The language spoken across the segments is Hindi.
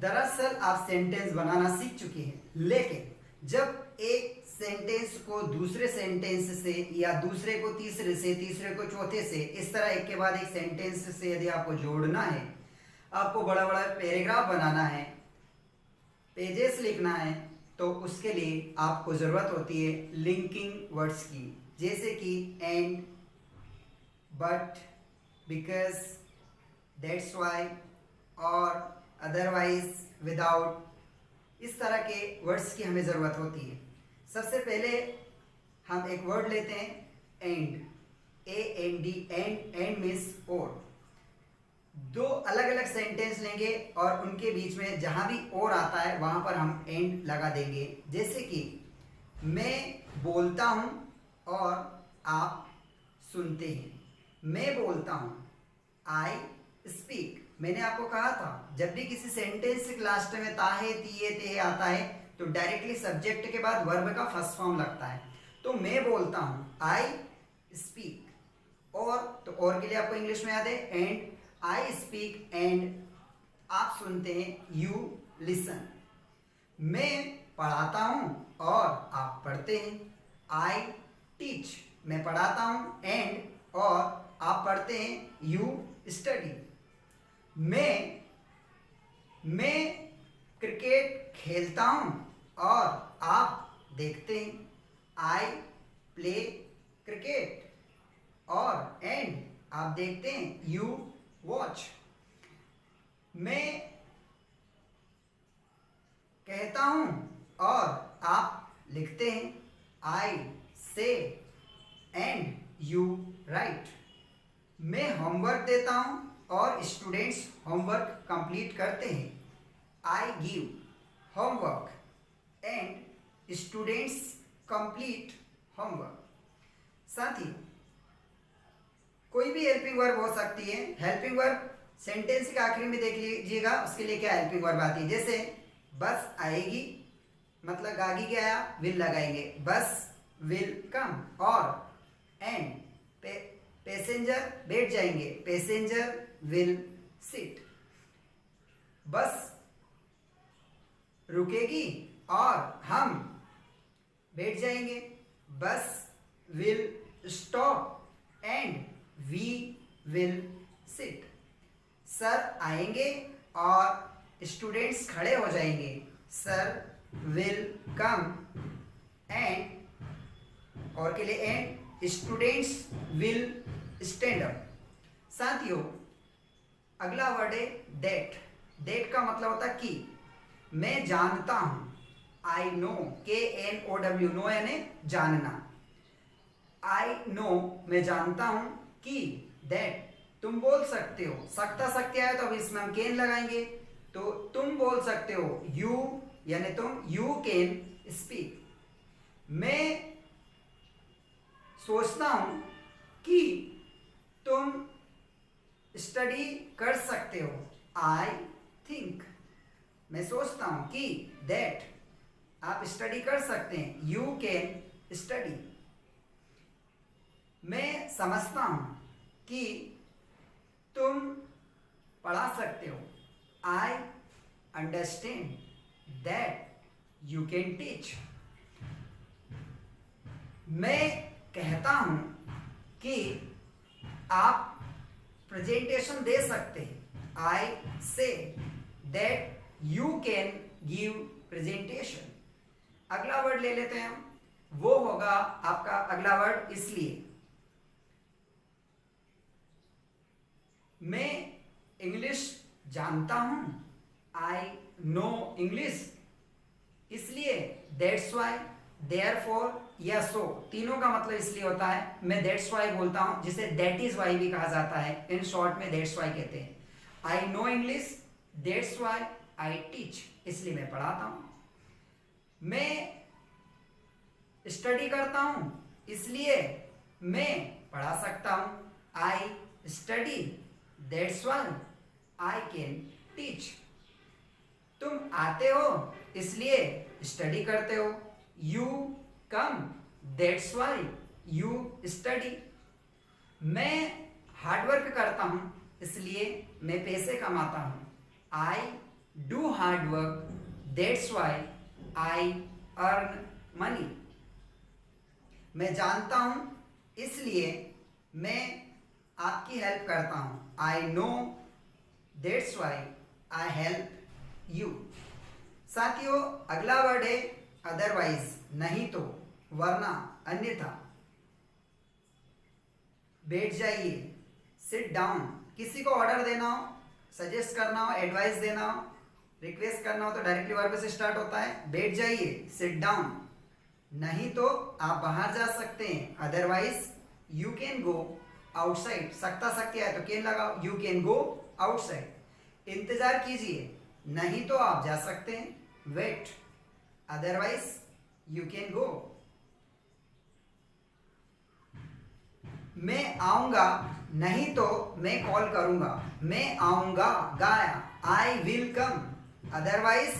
दरअसल आप सेंटेंस बनाना सीख चुके हैं, लेकिन जब एक सेंटेंस को दूसरे सेंटेंस से या दूसरे को तीसरे से, तीसरे को चौथे से, इस तरह एक के बाद एक सेंटेंस से यदि आपको जोड़ना है, आपको बड़ा बड़ा पैराग्राफ बनाना है, पेजेस लिखना है, तो उसके लिए आपको ज़रूरत होती है लिंकिंग वर्ड्स की, जैसे कि and, but, because, that's why और अदरवाइज, विदाउट, इस तरह के वर्ड्स की हमें ज़रूरत होती है। सबसे पहले हम एक वर्ड लेते हैं एंड, AND, एंड मीन्स और। दो अलग अलग सेंटेंस लेंगे और उनके बीच में जहाँ भी और आता है वहाँ पर हम एंड लगा देंगे। जैसे कि मैं बोलता हूँ और आप सुनते हैं। मैं बोलता हूँ, आई स्पीक। मैंने आपको कहा था जब भी किसी सेंटेंस के लास्ट में ता है, तिये, ते आता है तो डायरेक्टली सब्जेक्ट के बाद वर्ब का फर्स्ट फॉर्म लगता है। तो मैं बोलता हूँ, आई स्पीक। और तो और के लिए आपको इंग्लिश में याद है एंड, आई स्पीक एंड आप सुनते हैं, यू लिसन। मैं पढ़ाता हूँ और आप पढ़ते हैं, आई टीच। मैं पढ़ाता हूँ एंड और आप पढ़ते हैं, यू स्टडी। मैं क्रिकेट खेलता हूँ और आप देखते हैं, आई प्ले क्रिकेट। और एंड आप देखते हैं, यू वॉच। मैं कहता हूँ और आप लिखते हैं, आई से एंड यू राइट। मैं होमवर्क देता हूँ और स्टूडेंट्स होमवर्क कंप्लीट करते हैं, I give homework and students complete homework. साथ ही कोई भी हेल्पिंग वर्ब हो सकती है। हेल्पिंग वर्ब सेंटेंस के आखिरी में देख लीजिएगा उसके लिए क्या हेल्पिंग वर्ब आती है। जैसे बस आएगी, मतलब गागी के आया, विल लगाएंगे, बस विल कम। और एंड पैसेंजर बैठ जाएंगे, पैसेंजर विल सिट। बस रुकेगी और हम बैठ जाएंगे, bus will stop and we will sit. Sir आएंगे और स्टूडेंट्स खड़े हो जाएंगे, सर विल कम एंड और के लिए and students will stand up. साथियों अगला वर्ड है दैट। दैट का मतलब होता है कि। मैं जानता हूं, आई नो, KNOW, नो यानी जानना। आई नो मैं जानता हूं कि, दैट तुम बोल सकते हो। सकता सकते आए तो अब इसमें हम कैन लगाएंगे, तो तुम बोल सकते हो, यू यानी तुम, यू कैन स्पीक। मैं सोचता हूं कि तुम स्टडी कर सकते हो, आई थिंक। मैं सोचता हूं कि, दैट आप स्टडी कर सकते हैं, यू कैन स्टडी। मैं समझता हूं कि तुम पढ़ा सकते हो, I understand that you can teach. मैं कहता हूं कि आप प्रेजेंटेशन दे सकते हैं, I say that you can give presentation. अगला वर्ड ले लेते हैं हम, वो होगा आपका अगला वर्ड इसलिए। मैं इंग्लिश जानता हूं, आई नो इंग्लिश, इसलिए दैट्स वाई, देयरफॉर या सो, तीनों का मतलब इसलिए होता है। मैं दैट्स वाई बोलता हूं, जिसे दैट इज वाई भी कहा जाता है, इन शॉर्ट में दैट्स वाई कहते हैं। I know English, that's why I teach, इसलिए मैं पढ़ाता हूं। मैं स्टडी करता हूं, इसलिए मैं पढ़ा सकता हूं, I study, that's why I can teach. तुम आते हो, इसलिए स्टडी करते हो, you come, that's why you study. मैं हार्डवर्क करता हूं, इसलिए मैं पैसे कमाता हूं, I do hard work, that's why I earn money. मैं जानता हूं इसलिए मैं आपकी हेल्प करता हूं। I know that's why I help you. साथियों, अगला वर्ड है अदरवाइज, नहीं तो, वरना, अन्यथा। बैठ जाइए, सिट डाउन। किसी को ऑर्डर देना हो, सजेस्ट करना हो, एडवाइस देना हो, रिक्वेस्ट करना हो तो डायरेक्टली वर्ब से स्टार्ट होता है। बैठ जाइए, सिट डाउन। नहीं तो आप बाहर जा सकते हैं। Otherwise you can go outside. सकता सकते है तो कैन लगाओ, यू कैन गो आउटसाइड। इंतजार कीजिए, नहीं तो आप जा सकते हैं। Wait, otherwise you can go. मैं आऊंगा, नहीं तो मैं कॉल करूंगा। मैं आऊंगा, गाया, I will come. Otherwise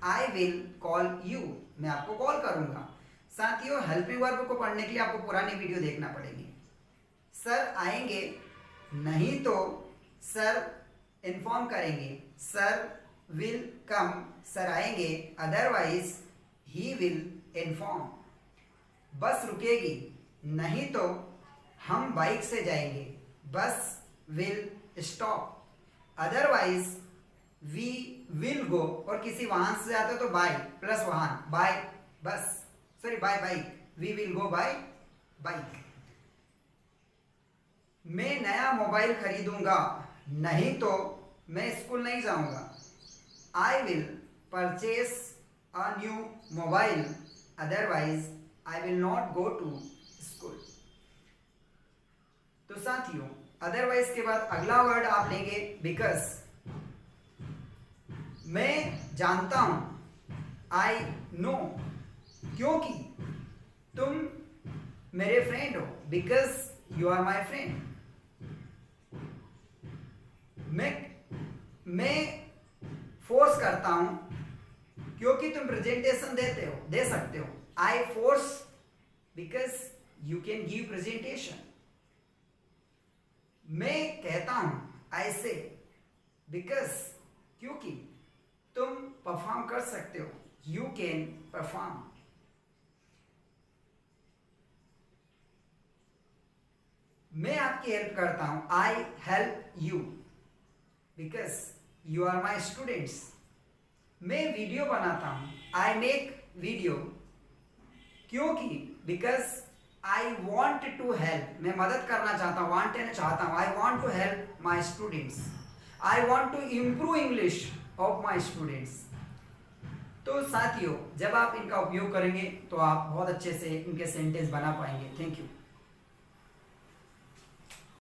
I will call you, मैं आपको कॉल करूंगा। साथियों, हेल्पिंग वर्ब को पढ़ने के लिए आपको पुरानी वीडियो देखना पड़ेगी। सर आएंगे, नहीं तो सर इन्फॉर्म करेंगे। सर विल कम, सर आएंगे। Otherwise he will inform. Bus रुकेगी, नहीं तो हम बाइक से जाएंगे। Bus will stop. Otherwise we will go, और किसी वाहन से जाते हो तो बाय प्लस वाहन, by bus, sorry by bike, we will go by bike. मैं नया मोबाइल खरीदूंगा, नहीं तो मैं स्कूल नहीं जाऊंगा। I will purchase a new mobile, otherwise I will not go to school. तो साथियों, अदरवाइज के बाद अगला वर्ड आप लेंगे बिकॉज। मैं जानता हूं, आई नो, क्योंकि तुम मेरे फ्रेंड हो। Because you are my friend. मैं फोर्स करता हूं, क्योंकि तुम प्रेजेंटेशन दे सकते हो। I force because you can give presentation. मैं कहता हूं, आई से, बिकॉज, क्योंकि तुम परफॉर्म कर सकते हो। You can perform. मैं आपकी हेल्प करता हूं, I help you, because you are my students. मैं वीडियो बनाता हूं, आई मेक वीडियो, क्योंकि because I want to help, मैं मदद करना चाहता हूं, वांट चाहता हूं। I want to help my students. I want to improve English of my students. तो साथियों, जब आप इनका उपयोग करेंगे तो आप बहुत अच्छे से इनके सेंटेंस बना पाएंगे। Thank you.